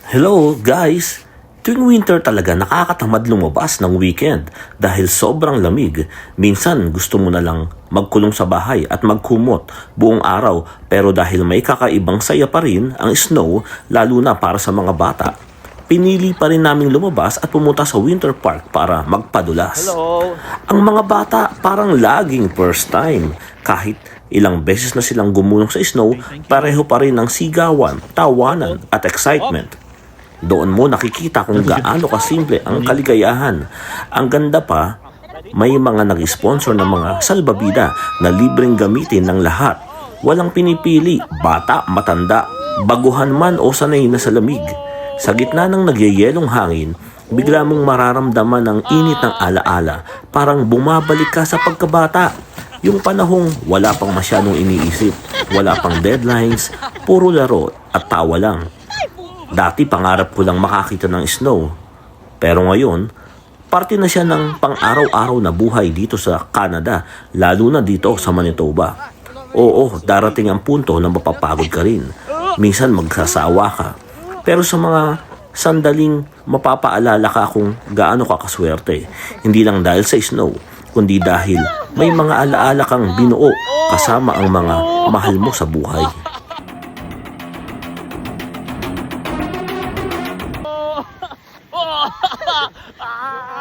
Hello guys! Tuwing winter talaga nakakatamad lumabas ng weekend dahil sobrang lamig. Minsan gusto mo na lang magkulong sa bahay at magkumot buong araw, pero dahil may kakaibang saya pa rin ang snow, lalo na para sa mga bata, pinili pa rin naming lumabas at pumunta sa winter park para magpadulas. Hello! Ang mga bata parang laging first time. Kahit ilang beses na silang gumulong sa snow, pareho pa rin ang sigawan, tawanan at excitement. Doon mo nakikita kung gaano kasimple ang kaligayahan. Ang ganda pa, may mga nag-sponsor ng mga salbabida na libreng gamitin ng lahat. Walang pinipili, bata, matanda, baguhan man o sanay na sa lamig. Sa gitna ng nagyayelong hangin, bigla mong mararamdaman ang init ng alaala. Parang bumabalik ka sa pagkabata. Yung panahong wala pang masyadong iniisip, wala pang deadlines, puro laro at tawa lang. Dati pangarap ko lang makakita ng snow. Pero ngayon, parte na siya ng pang-araw-araw na buhay dito sa Canada, lalo na dito sa Manitoba. Oo, darating ang punto na mapapagod ka rin. Minsan magsasawa ka. Pero sa mga sandaling mapapaalala ka kung gaano ka kaswerte. Hindi lang dahil sa snow, kundi dahil may mga alaala kang binuo kasama ang mga mahal mo sa buhay. Ah!